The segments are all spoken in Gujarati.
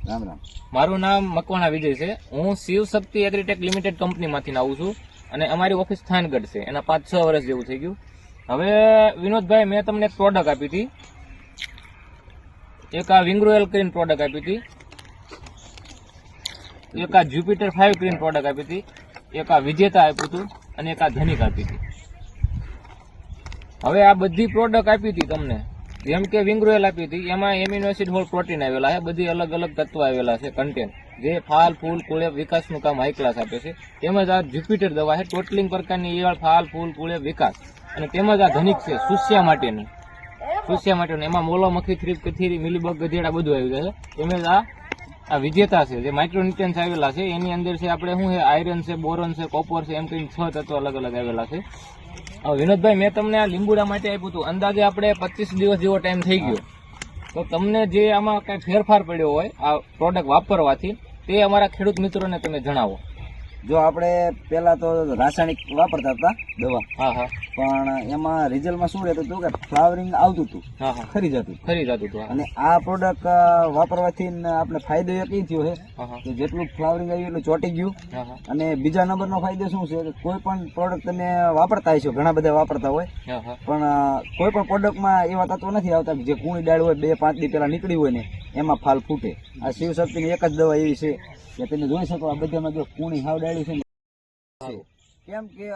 રામ રામ. મારું નામ મકવાણા વિજય છે. હું શિવશક્તિ એગ્રીટેક લિમિટેડ કંપનીમાંથી આવું છું અને અમારી ઓફિસ થાનગઢ છે. એના 5-6 વર્ષ જેવું થઈ ગયું. હવે વિનોદભાઈ, મેં તમને એક પ્રોડક્ટ આપી હતી. એક આ વિંગ્રોએલ કરીને પ્રોડક્ટ આપી હતી, એક આ જ્યુપિટર 5 કરીને પ્રોડક્ટ આપી હતી, એક આ વિજેતા આપ્યું હતું અને એક આ ધનિક આપી હતી. હવે આ બધી પ્રોડક્ટ આપી હતી તમને, જેમ કે વિંગ્રોએલ આપી હતી, એમાં એમિનો એસિડ હોલ પ્રોટીન આવેલા છે, બધી અલગ અલગ તત્વ આવેલા છે, કન્ટેન્ટ જે ફાલ ફૂલ કુળે વિકાસનું કામ હાઈ ક્લાસ આપે છે. તેમજ આ જ્યુપિટર દવા છે, ટોટલિંગ પ્રકારની ઈયળ, ફાલ ફૂલ કુળે વિકાસ. અને તેમજ આ ધનિક છે સુસ્યા માટેની, એમાં મોલો મખી, થ્રીપ કથીરી, મિલીબગ ગધેડા બધું આવી જાય છે. તેમજ આ વિજેતા છે, જે માઇક્રોન્યુટ્રિયન્ટ્સ આવેલા છે, એની અંદર છે આપણે શું છે, આયરન છે, બોરોન છે, કોપર છે, એમ કરીને 6 તત્વો અલગ અલગ આવેલા છે. વિનોદભાઈ, મેં તમને આ લીંબુડા માટે આપ્યું હતું. અંદાજે આપણે 25 દિવસ જેવો ટાઈમ થઈ ગયો. તો તમને જે આમાં કઈ ફેરફાર પડ્યો હોય આ પ્રોડક્ટ વાપરવાથી, તે અમારા ખેડૂત મિત્રોને તમે જણાવો. જો આપણે પેલા તો રાસાયણિક વાપરતા હતા દવા, હા, પણ એમાં રિઝલ્ટમાં શું રહેતું હતું કે ફ્લાવરિંગ આવતું હતું, હા, ખરી જતું. અને આ પ્રોડક્ટ વાપરવાથી આપણે ફાયદો એક એ થયો છે કે જેટલું ફ્લાવરિંગ આવ્યું એટલું ચોંટી ગયું. અને બીજા નંબરનો ફાયદો શું છે કે કોઈ પણ પ્રોડક્ટ તમે વાપરતા હશો, ઘણા બધા વાપરતા હોય, પણ કોઈ પણ પ્રોડક્ટમાં એવા તત્વો નથી આવતા કે જે કૂણી ડાળ હોય 2-5 દી પહેલા નીકળી હોય ને એમાં ફાલ ફૂટે. આ શિવશક્તિની એક જ દવા એવી છે કે તમે જોઈ શકો આ બધામાં જો કૂણી હાવ ડાળી છે ને. કેમ કે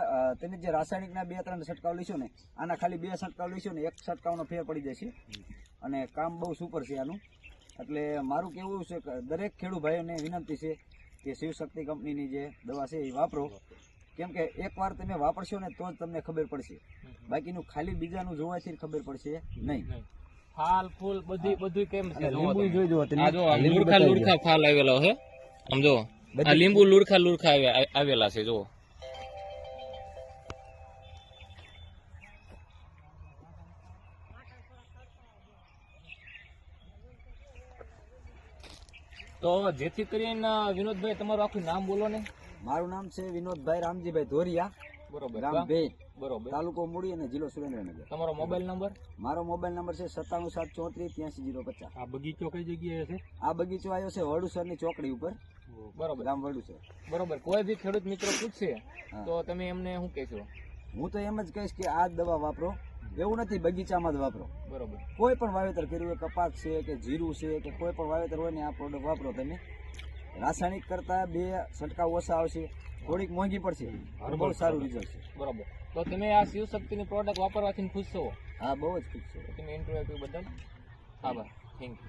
તમે જે રાસાયણિકના 2-3 છંટકાવ લેશો ને, આના ખાલી 2 છંટકાવ લેશો ને, એક છંટકાવનો ફેર પડી જશે. અને કામ બહુ સુપર છે આનું. એટલે મારું કેવું છે કે દરેક ખેડૂત ભાઈઓને વિનંતી છે કે શિવશક્તિ કંપનીની જે દવા છે એ વાપરો. કેમ કે એકવાર તમે વાપરશો ને તો જ તમને ખબર પડશે, બાકીનું ખાલી બીજાનું જોવાથી ખબર પડશે નહીં. ફાલ ફૂલ બધું કેમ છે, લીંબુ જોઈ જુઓ તમે. લુરખા ફાલ આવેલા છે. આમ જો આ લીંબુ લુરખા આવેલા છે. જો તો જેથી કરીને વિનોદભાઈ, તમારું આખું નામ બોલો ને. મારું નામ છે વિનોદભાઈ રામજીભાઈ ધોરિયા, બરોબર, ગામ ભેટ, બરોબર, તાલુકો મૂળી અને જિલ્લો સુરેન્દ્રનગર. તમારો મોબાઈલ નંબર? મારો મોબાઈલ નંબર છે 9774383050. આ બગીચો કઈ જગ્યાએ છે? આ બગીચો આવ્યો છે વડુસરની ચોકડી ઉપર, બરોબર, ગામ વડુસર. બરોબર. કોઈ બી ખેડૂત મિત્રો પૂછશે તો તમે એમને શું કહેશો? હું તો એમ જ કહીશ કે આ જ દવા વાપરો. એવું નથી બગીચામાં જ વાપરો, બરોબર. કોઈ પણ વાવેતર કર્યું હોય, કપાસ છે કે જીરું છે કે કોઈ પણ વાવેતર હોય ને આ પ્રોડક્ટ વાપરો તમે. રાસાયણિક કરતા 2 છંટકાવ ઓછા આવશે, થોડીક મોંઘી પડશે, બહુ સારું રિઝલ્ટ છે. બરોબર. તો તમે આ શિવશક્તિની પ્રોડક્ટ વાપરવાથી ખુશ છો? હા, બહુ જ ખુશ છે. તમે ઇન્ટરવ્યુ બદલ આભાર. Thank you.